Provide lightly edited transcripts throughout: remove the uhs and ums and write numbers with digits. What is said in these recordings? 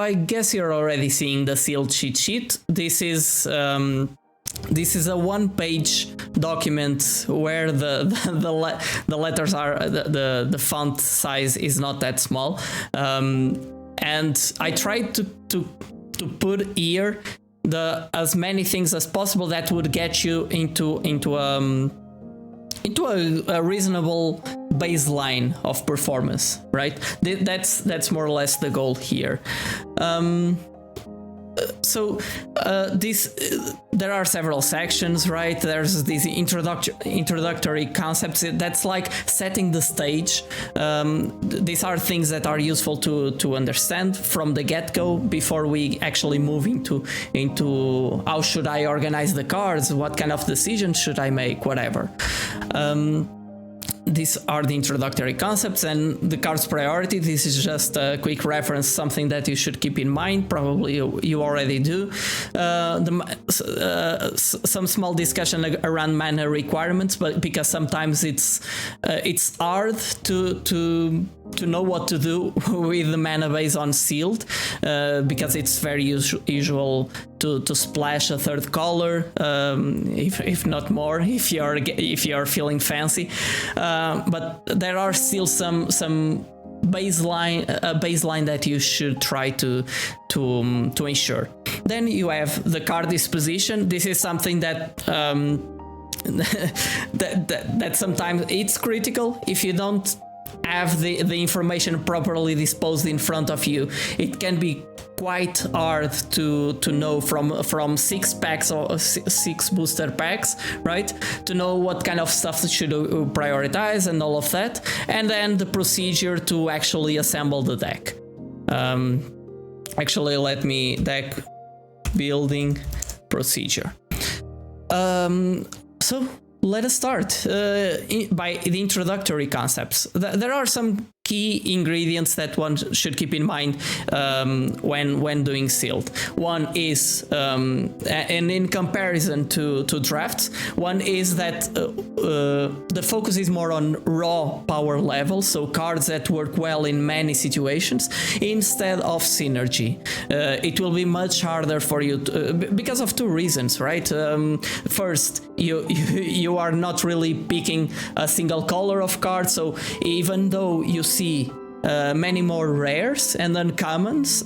I guess you're already seeing the sealed cheat sheet. This is a one-page document where the letters are the font size is not that small, and I tried to put here as many things as possible that would get you into a reasonable baseline of performance, right? That's more or less the goal here. There are several sections, right? There's these introductory concepts. That's like setting the stage. These are things that are useful to understand from the get-go before we actually move into how should I organize the cards, what kind of decisions should I make, whatever. These are the introductory concepts, and the card's priority. This is just a quick reference, something that you should keep in mind. Probably you already do. Some small discussion around mana requirements, but because sometimes it's hard to know what to do with the mana base on sealed, because it's very usual to splash a third color, if not more, if you're feeling fancy. But there are still some baseline that you should try to ensure. Then you have the card disposition. This is something that that sometimes it's critical. If you don't have the information properly disposed in front of you, it can be quite hard to know from 6 packs or 6 booster packs, right? To know what kind of stuff should prioritize and all of that, and then the procedure to actually assemble the deck. Actually, let me deck building procedure. So let us start by the introductory concepts. There are some key ingredients that one should keep in mind when doing sealed. One is, and in comparison to drafts, one is that the focus is more on raw power level, so cards that work well in many situations instead of synergy. It will be much harder for you because of two reasons, right? First, you are not really picking a single color of cards, so even though you see many more rares and uncommons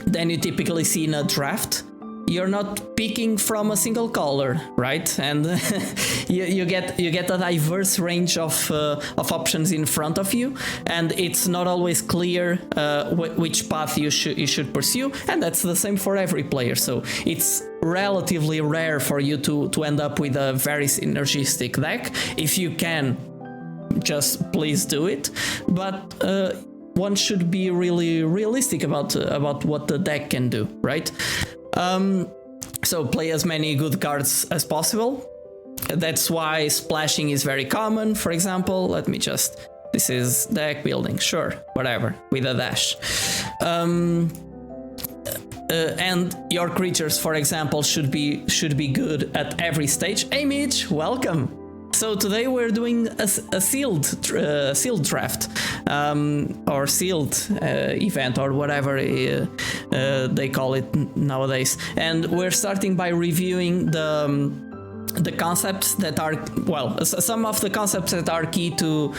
than you typically see in a draft, you're not picking from a single color, right? And you get a diverse range of options in front of you, and it's not always clear which path you should pursue, and that's the same for every player. So it's relatively rare for you to end up with a very synergistic deck. If you can, just please do it, but one should be really realistic about what the deck can do, right? So play as many good cards as possible. That's why splashing is very common. For example, this is deck building, sure, whatever, with a dash. And your creatures, for example, should be good at every stage. Hey Mitch, welcome. So today we're doing a sealed draft, or sealed event, or whatever they call it nowadays. And we're starting by reviewing the concepts that are, well, some of the concepts that are key to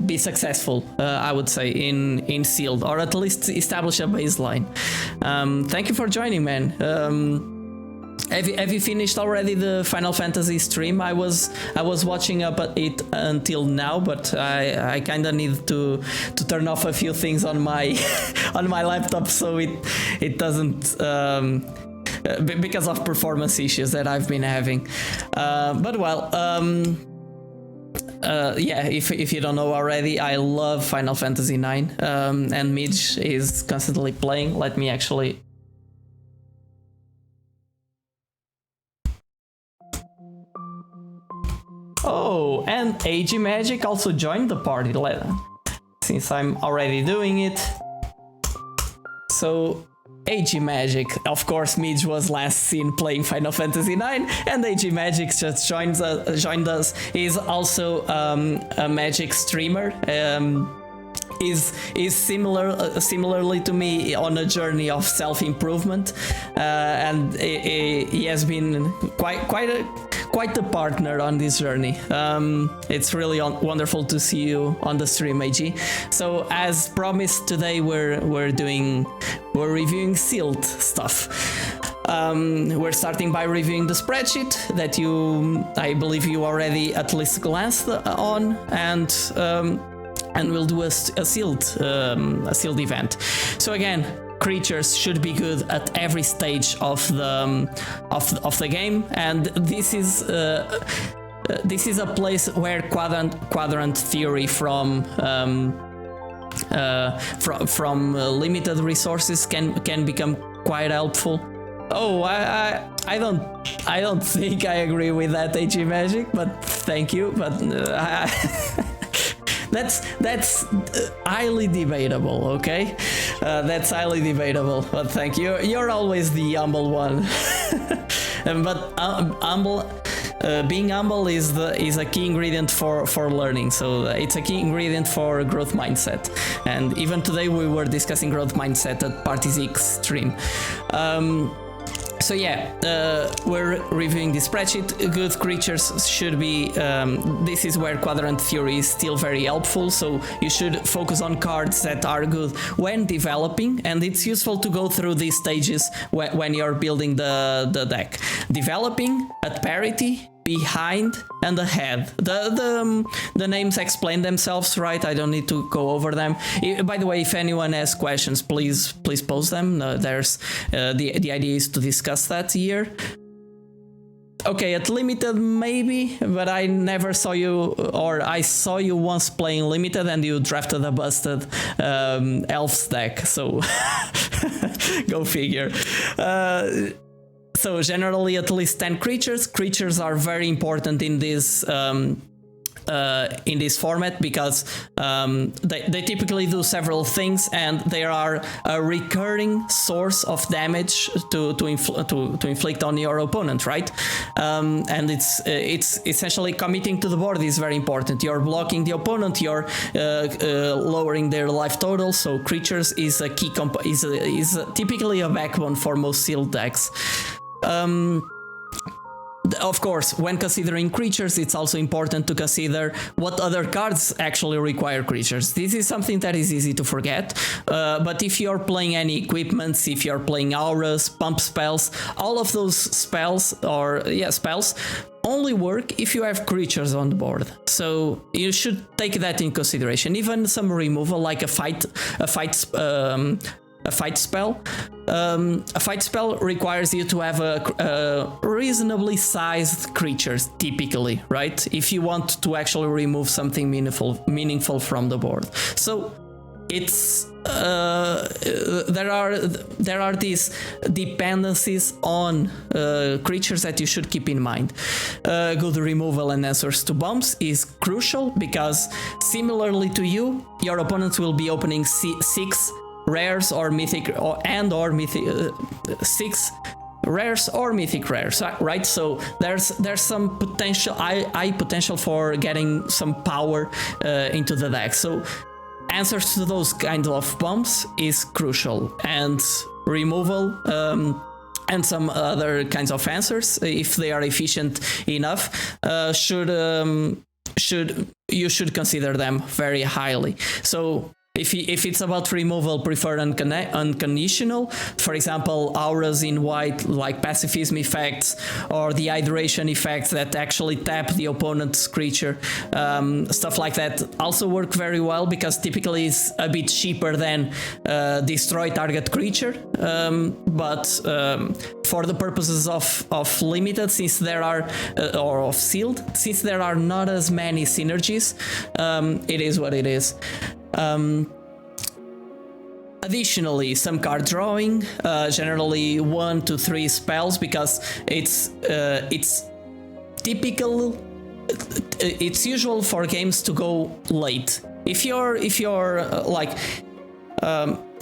be successful, I would say, in sealed, or at least establish a baseline. Thank you for joining, man. Have you finished already the Final Fantasy stream? I was watching up it until now, but I kind of need to turn off a few things on my on my laptop so it doesn't because of performance issues that I've been having. But well, yeah, if you don't know already, I love Final Fantasy IX, and Midge is constantly playing. Let me actually. Oh, and AG Magic also joined the party, since I'm already doing it. So, AG Magic, of course, Midge was last seen playing Final Fantasy IX, and AG Magic just joined us. He's also a Magic streamer. is similarly to me on a journey of self-improvement, and he has been quite a partner on this journey. It's really wonderful to see you on the stream, AG. So as promised, today we're reviewing sealed stuff. We're starting by reviewing the spreadsheet that I believe you already at least glanced on, and we'll do a sealed event. So again, creatures should be good at every stage of the game, and this is a place where quadrant theory from limited resources can become quite helpful. Oh, I don't think I agree with that, AG Magic, but thank you. But that's highly debatable, okay? That's highly debatable, but thank you. You're always the humble one. But being humble is a key ingredient for learning. So it's a key ingredient for growth mindset. And even today we were discussing growth mindset at Party Zeke stream. So yeah, we're reviewing the spreadsheet. Good creatures should be, this is where quadrant theory is still very helpful, so you should focus on cards that are good when developing, and it's useful to go through these stages when you're building the deck. Developing, at parity, behind, and ahead. The names explain themselves, right? I don't need to go over them. By the way, if anyone has questions, please post them. There's the idea is to discuss that here. Okay, at limited maybe, but I never saw you, or I saw you once playing limited and you drafted a busted elves deck, so go figure. So generally at least 10 creatures. Creatures are very important in this format because they typically do several things, and they are a recurring source of damage to inflict on your opponent, right? And it's essentially committing to the board is very important. You're blocking the opponent, you're lowering their life total. So creatures is a key is typically a backbone for most sealed decks. Of course, when considering creatures, it's also important to consider what other cards actually require creatures. This is something that is easy to forget, but if you're playing any equipments, if you're playing auras, pump spells, all of those spells only work if you have creatures on the board. So you should take that in consideration. Even some removal, like a fight spell. A fight spell requires you to have a reasonably sized creatures, typically, right? If you want to actually remove something meaningful from the board. So it's there are these dependencies on creatures that you should keep in mind. Good removal and answers to bombs is crucial because similarly to you, your opponents will be opening 6 rares or mythic mythic 6 rares or mythic rares, right? So there's some high potential for getting some power into the deck. So answers to those kind of bombs is crucial, and removal and some other kinds of answers, if they are efficient enough, you should consider them very highly. So if it's about removal, prefer unconditional. For example, auras in white, like pacifism effects, or the hydration effects that actually tap the opponent's creature. Stuff like that also work very well because typically it's a bit cheaper than destroy target creature. But for the purposes of limited, since there are, or of sealed, since there are not as many synergies, it is what it is. Additionally, some card drawing, generally 1 to 3 spells, because it's typical. It's usual for games to go late. If you're like,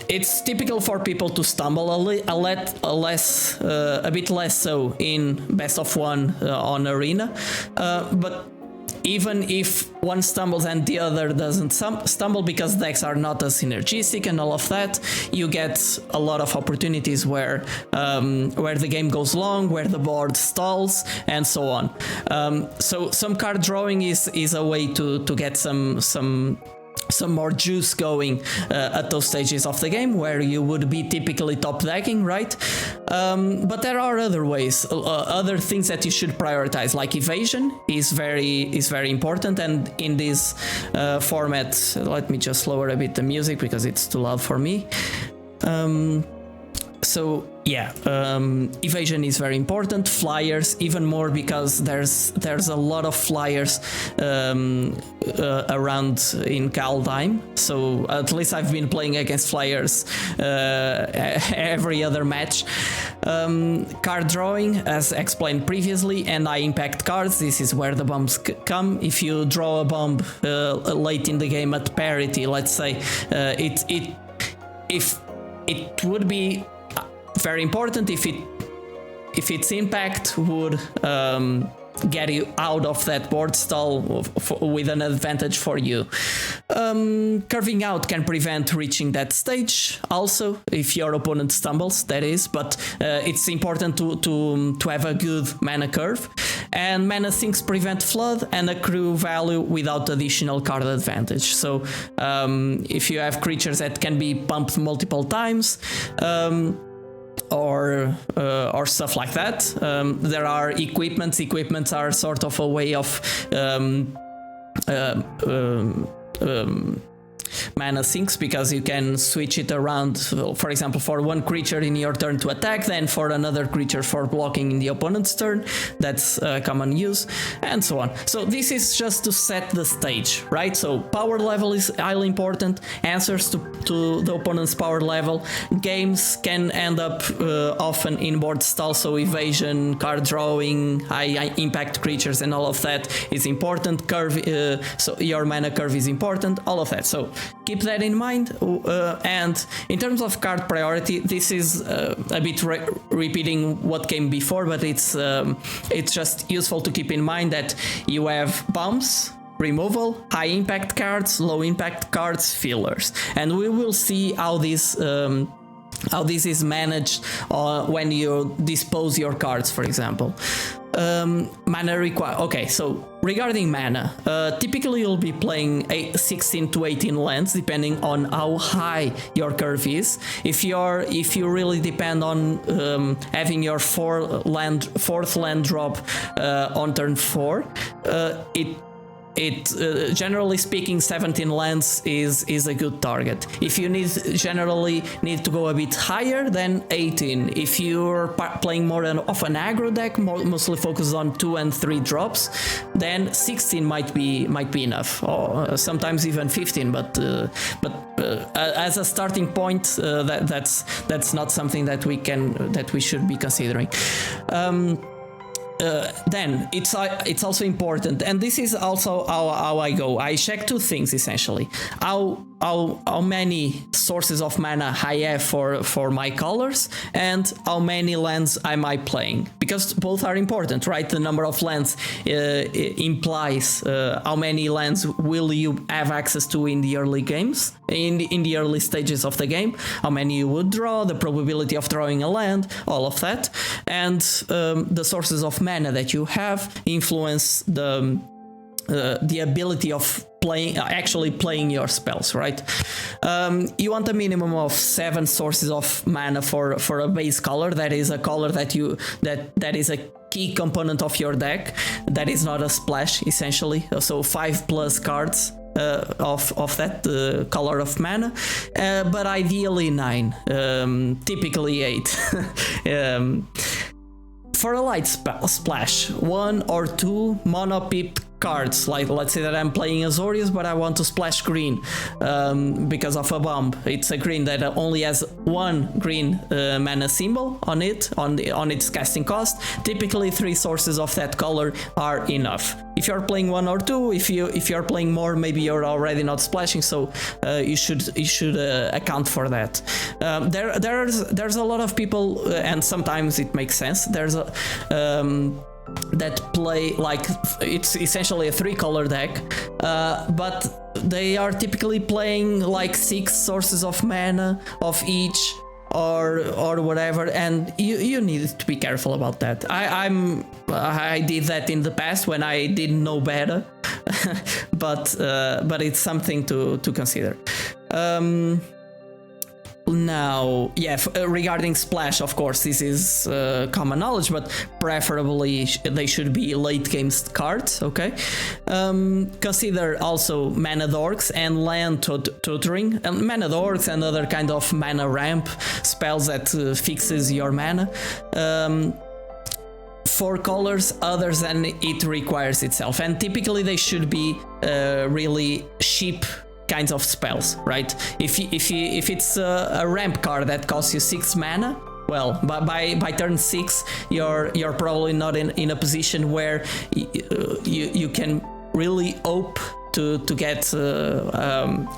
it's typical for people to stumble a bit less so in best of one on arena, but even if one stumbles and the other doesn't stumble, because decks are not as synergistic and all of that, you get a lot of opportunities where the game goes long, where the board stalls, and so on. So some card drawing is a way to get some more juice going at those stages of the game where you would be typically top decking, right? But there are other ways, other things that you should prioritize, like evasion is very important. And in this format, let me just lower a bit the music because it's too loud for me. So yeah, evasion is very important. Flyers even more, because there's a lot of flyers around in Kaldheim. So at least I've been playing against flyers every other match. Card drawing, as explained previously, and high impact cards. This is where the bombs come. If you draw a bomb late in the game at parity, let's say, if it would be very important if its impact would get you out of that board stall with an advantage for you. Curving out can prevent reaching that stage also, if your opponent stumbles, that is, but it's important to have a good mana curve. And mana sinks prevent flood and accrue value without additional card advantage. So if you have creatures that can be pumped multiple times, or stuff like that. There are equipments. Equipments are sort of a way of mana sinks, because you can switch it around, for example, for one creature in your turn to attack, then for another creature for blocking in the opponent's turn. That's common use, and so on. So this is just to set the stage, right? So power level is highly important. Answers to the opponent's power level. Games can end up often in board stall, so evasion, card drawing, high impact creatures, and all of that is important. Curve, so your mana curve is important, all of that. So keep that in mind. And in terms of card priority, this is a bit repeating what came before, but it's just useful to keep in mind that you have bombs, removal, high impact cards, low impact cards, fillers, and we will see how this is managed when you dispose your cards, for example. Mana require. Okay, so regarding mana, typically you'll be playing 16 to 18 lands, depending on how high your curve is. If you really depend on having your fourth land drop on turn 4, generally speaking, 17 lands is a good target. If you generally need to go a bit higher, then 18. If you're playing more of an aggro deck, mostly focused on 2 and 3 drops, then 16 might be enough, or sometimes even 15. But as a starting point, that's not something that we should be considering. Then it's also important, and this is also how I go. I check two things essentially: how many sources of mana I have for my colors, and how many lands am I playing, because both are important, right? The number of lands implies how many lands will you have access to in the early games, in the early stages of the game, how many you would draw, the probability of drawing a land, all of that, and the sources of mana that you have influence the ability of actually playing your spells, right? You want a minimum of 7 sources of mana for a base color. That is a color that is a key component of your deck. That is not a splash, essentially. So 5+ cards of that color of mana, but ideally 9, typically 8. For a light splash, 1 or 2 mono-pip cards, like let's say that I'm playing Azorius, but I want to splash green because of a bomb. It's a green that only has 1 green mana symbol on it, on its casting cost. Typically 3 sources of that color are enough. If you're playing 1 or 2, if you're playing more, maybe you're already not splashing, so you should account for that. There's a lot of people, and sometimes it makes sense. There's that play like it's essentially a 3-color deck, but they are typically playing like 6 sources of mana of each, or whatever, and you need to be careful about that. I did that in the past when I didn't know better, but it's something to consider. Now, yeah, regarding splash, of course, this is common knowledge, but preferably they should be late game cards, okay? Consider also mana dorks and land tutoring, and mana dorks and other kind of mana ramp spells that fixes your mana. 4 colors other than it requires itself, and typically they should be really cheap kinds of spells, right? If it's a ramp card that costs you 6 mana, well, by turn 6 you're probably not in a position where you can really hope to get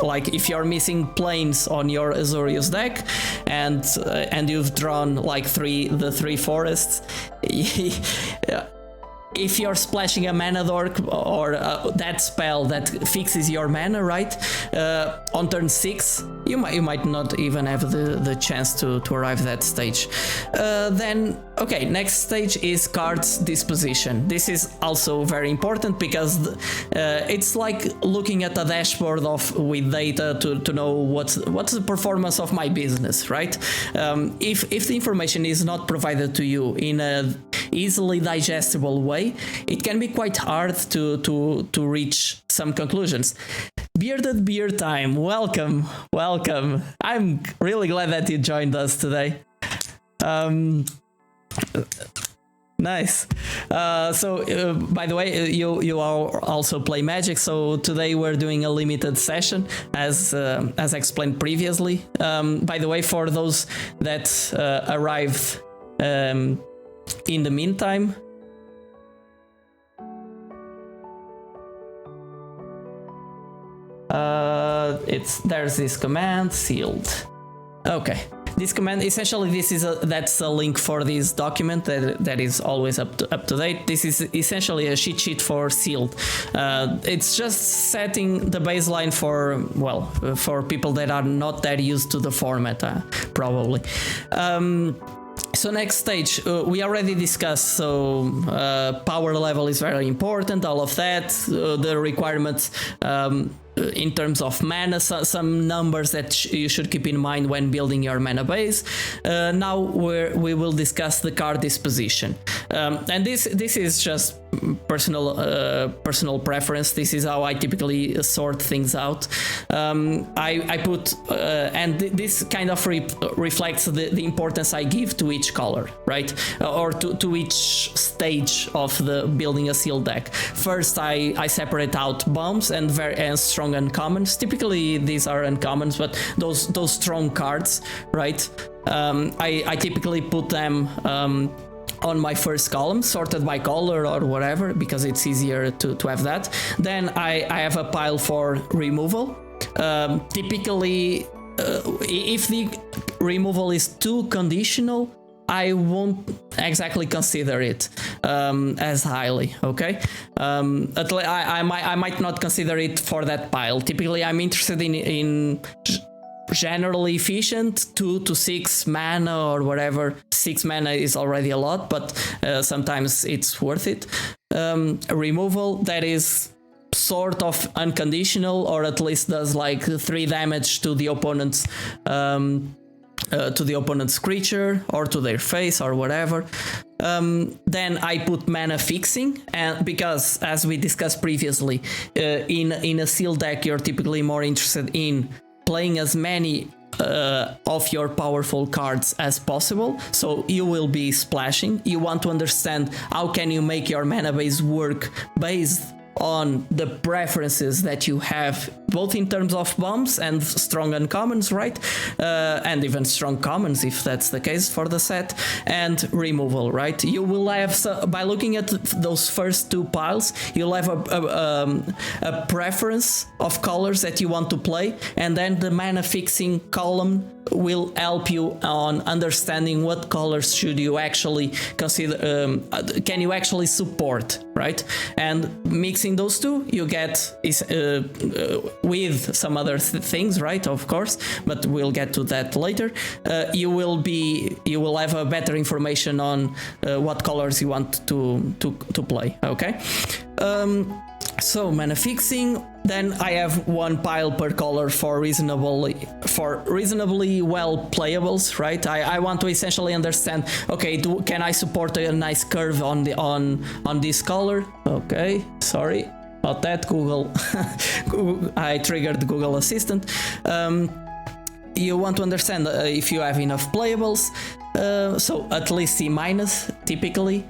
like if you're missing planes on your Azorius deck and you've drawn like the 3 forests. If you're splashing a mana dork or that spell that fixes your mana, right, on turn 6, you might not even have the chance to arrive that stage. Then, okay, next stage is cards disposition. This is also very important because it's like looking at a dashboard with data to know what's the performance of my business, right? If the information is not provided to you in a easily digestible way, it can be quite hard to reach some conclusions. Bearded Beer Time, welcome. I'm really glad that you joined us today. Nice. So, by the way, you also play Magic. So today we're doing a limited session, as explained previously. By the way, for those that arrived in the meantime, there's this command sealed. Okay, this command essentially that's a link for this document that is always up to date. This is essentially a cheat sheet for sealed. It's just setting the baseline for people that are not that used to the format, probably. So next stage, we already discussed, so power level is very important, all of that, the requirements in terms of mana, some numbers that you should keep in mind when building your mana base. Now we will discuss the card disposition. And this is just personal preference. This is how I typically sort things out. I put and this kind of reflects the importance I give to each color, right? Or to each stage of the building a sealed deck. First, I separate out bombs and strong uncommons. Typically these are uncommons, but those strong cards, right? I typically put them on my first column, sorted by color or whatever, because it's easier to have that. Then I have a pile for removal. Typically, if the removal is too conditional, I won't exactly consider it as highly, okay? I might not consider it for that pile. Typically, I'm interested in generally efficient 2 to 6 mana or whatever. 6 mana is already a lot, but sometimes it's worth it. Removal that is sort of unconditional, or at least does like 3 damage to the opponent's creature or to their face or whatever. Then I put mana fixing, and because as we discussed previously, in a sealed deck you're typically more interested in playing as many of your powerful cards as possible, so you will be splashing. You want to understand how can you make your mana base work based on the preferences that you have both in terms of bombs and strong uncommons, right? And even strong commons, if that's the case for the set, and removal, right? You will have, by looking at those first two piles, you'll have a preference of colors that you want to play, and then the mana fixing column will help you on understanding what colors should you actually consider, can you actually support, right? And mixing those two, you get with some other things, right? Of course, but we'll get to that later. You will have a better information on what colors you want to play. Okay. So mana fixing. Then I have one pile per color for reasonably well playables, right? I want to essentially understand. Okay, can I support a nice curve on this color? Okay, sorry about that, Google. I triggered Google Assistant. You want to understand if you have enough playables, so at least C- typically,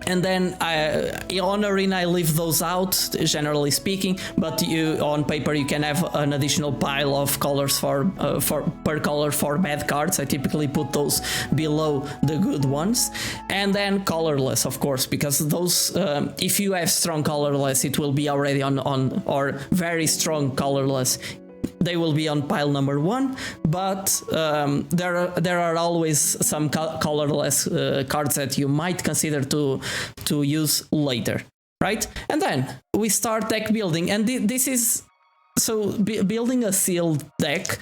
and then on Arena I leave those out, generally speaking, but on paper you can have an additional pile of colors for per color for bad cards. I typically put those below the good ones, and then colorless, of course, because those if you have strong colorless, it will be already on or very strong colorless. They will be on pile number 1, but there are always some colorless cards that you might consider to use later, right? And then we start deck building, and this is so building a sealed deck.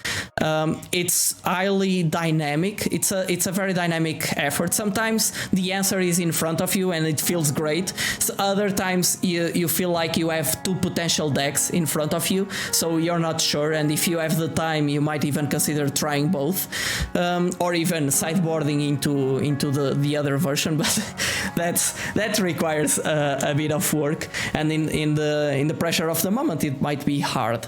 It's highly dynamic. It's a very dynamic effort. Sometimes the answer is in front of you and it feels great. So other times you feel like you have two potential decks in front of you, so you're not sure. And if you have the time, you might even consider trying both, or even sideboarding into the other version. But that requires a bit of work, and in the pressure of the moment, it might be hard.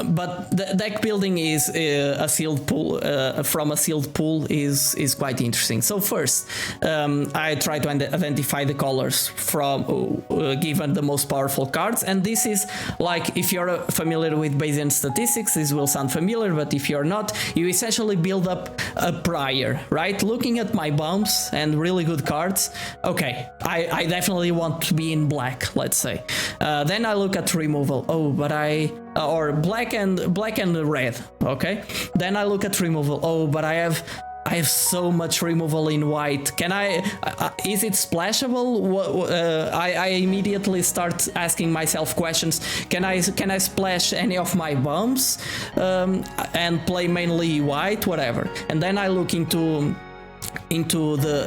But the deck building is a sealed pool from a sealed pool is quite interesting. So first, I try to identify the colors from given the most powerful cards, and this is like, if you're familiar with Bayesian statistics, this will sound familiar, but if you're not, you essentially build up a prior, right? Looking at my bombs and really good cards, okay, I definitely want to be in black, let's say. Then I look at removal. Oh, but or black and red. Okay. Then I look at removal. Oh, but I have so much removal in white. Can I? Is it splashable? I immediately start asking myself questions. Can I splash any of my bombs and play mainly white, whatever? And then I look into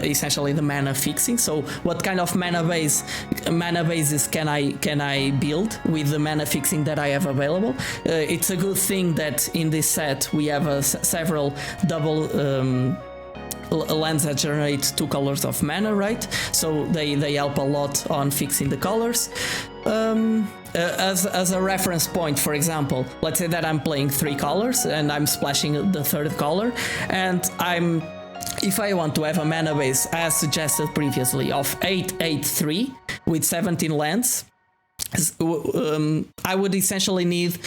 essentially the mana fixing. So what kind of mana bases can I build with the mana fixing that I have available? It's a good thing that in this set we have several double lands that generate 2 colors of mana, right? So they help a lot on fixing the colors. As a reference point, for example, let's say that I'm playing 3 colors and I'm splashing the 3rd color, and if I want to have a mana base, as suggested previously, of 8/8/3 with 17 lands, I would essentially need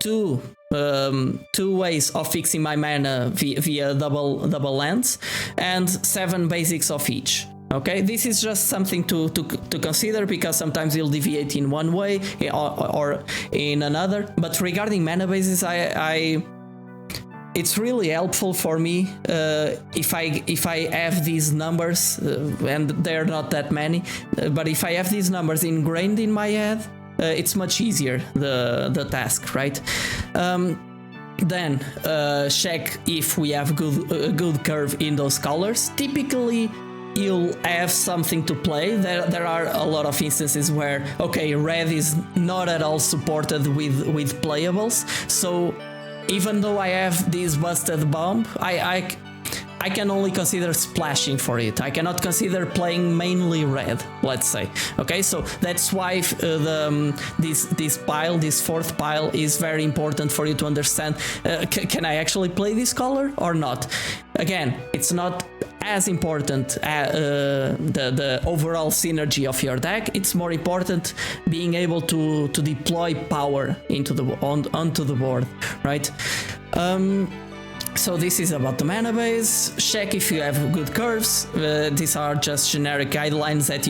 two ways of fixing my mana via double lands, and 7 basics of each. Okay, this is just something to consider, because sometimes you'll deviate in one way or in another. But regarding mana bases, it's really helpful for me if I have these numbers, and they're not that many, but if I have these numbers ingrained in my head, it's much easier, the task, right? Then check if we have a good curve in those colors. Typically you'll have something to play. There are a lot of instances where, okay, red is not at all supported with playables, so even though I have this busted bomb, I can only consider splashing for it. I cannot consider playing mainly red, let's say. Okay, so that's why this 4th pile is very important for you to understand. Can I actually play this color or not? Again, it's not as important the overall synergy of your deck. It's more important being able to deploy power into onto the board, right? So this is about the mana base. Check if you have good curves. These are just generic guidelines that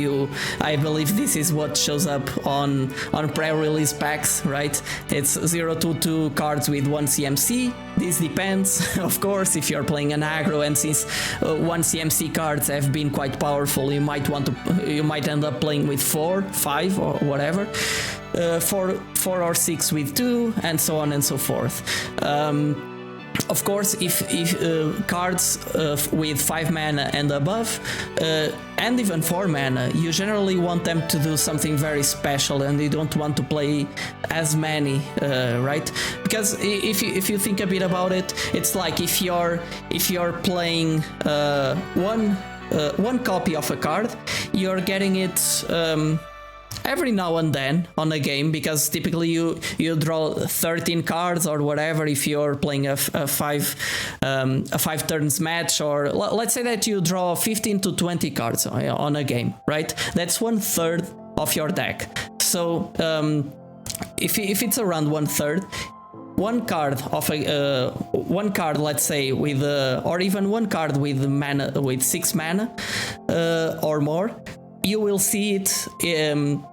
I believe this is what shows up on pre-release packs, right? It's 0-2 cards with 1 CMC. This depends, of course, if you're playing an aggro, and since 1 CMC cards have been quite powerful, you might end up playing with 4, 5 or whatever. 4 or 6 with 2, and so on and so forth. Of course, if cards with 5 mana and above, and even 4 mana, you generally want them to do something very special, and you don't want to play as many, right? Because if you think a bit about it, it's like if you're playing one copy of a card, you're getting it every now and then on a game, because typically you draw 13 cards or whatever if you're playing a 5 turns match, or let's say that you draw 15 to 20 cards on a game, right? That's 1/3 of your deck. So if it's around 1/3, one card, let's say, with or even one card with mana, with 6 mana or more, you will see it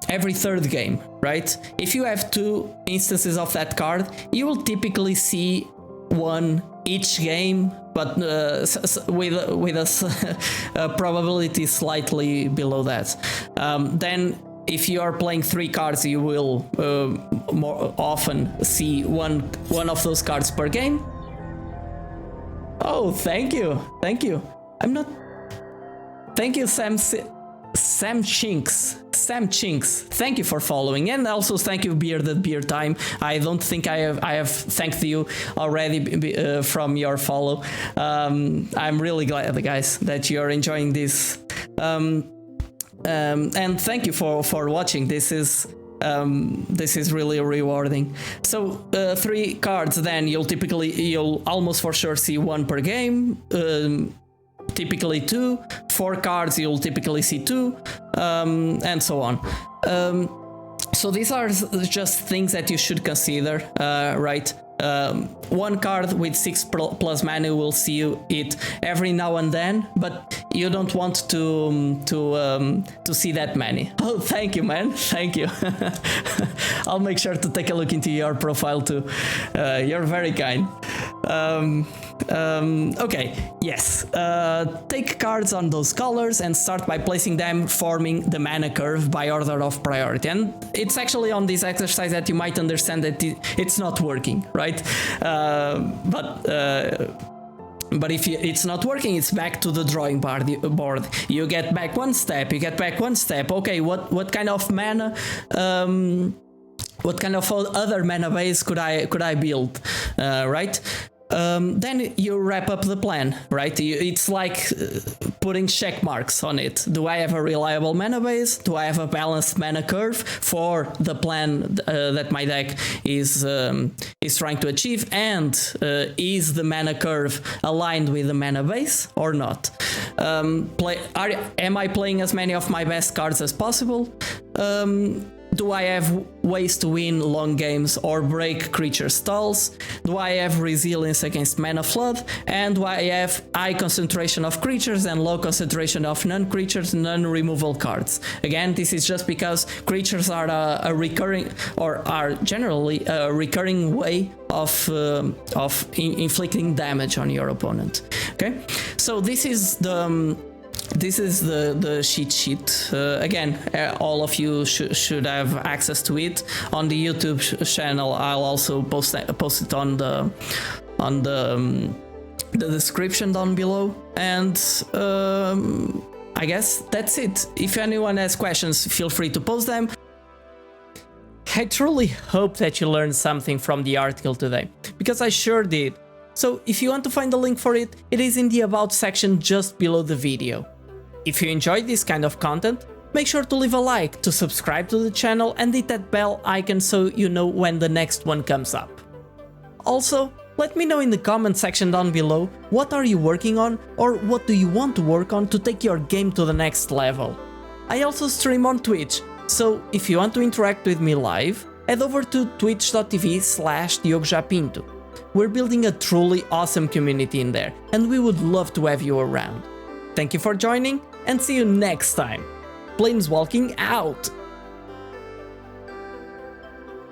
every 3rd game, right? If you have 2 instances of that card, you will typically see one each game, but with a probability slightly below that. Then if you are playing 3 cards, you will more often see one of those cards per game. Oh, thank you. Thank you, Sam Chinks, thank you for following, and also thank you, Bearded Beer Time. I don't think I have thanked you already from your follow. I'm really glad, guys, that you're enjoying this, and thank you for watching. This is really rewarding. So 3 cards, then you'll almost for sure see 1 per game. Typically 2, 4 cards you'll typically see 2, and so on. So these are just things that you should consider, right? 1 card with 6 plus mana will see it every now and then, but you don't want to see that many. Oh, thank you, man. Thank you. I'll make sure to take a look into your profile too. You're very kind. Okay, yes. Take cards on those colors and start by placing them, forming the mana curve by order of priority. And it's actually on this exercise that you might understand that it's not working, right? But if it's not working, it's back to the drawing board. You get back one step. Okay, what kind of mana? What kind of other mana base could I build? Right? Then you wrap up the plan, right? It's like putting check marks on it. Do I have a reliable mana base? Do I have a balanced mana curve for the plan that my deck is trying to achieve? And is the mana curve aligned with the mana base or not? Am I playing as many of my best cards as possible? Do I have ways to win long games or break creature stalls? Do I have resilience against mana flood? And do I have high concentration of creatures and low concentration of non-creatures, non-removal cards? Again, this is just because creatures are a recurring, or are generally a recurring way of inflicting damage on your opponent. Okay, so this is the cheat sheet. Again, all of you should have access to it on the YouTube channel. I'll also post it on the description down below. And I guess that's it. If anyone has questions, feel free to post them. I truly hope that you learned something from the article today, because I sure did. So if you want to find the link for it, it is in the About section just below the video. If you enjoyed this kind of content, make sure to leave a like, to subscribe to the channel and hit that bell icon so you know when the next one comes up. Also, Let me know in the comment section down below what are you working on or what do you want to work on to take your game to the next level. I also stream on Twitch, so if you want to interact with me live, head over to twitch.tv/DiogoJapinto. We're building a truly awesome community in there, and we would love to have you around. Thank you for joining, and see you next time. Planeswalking out!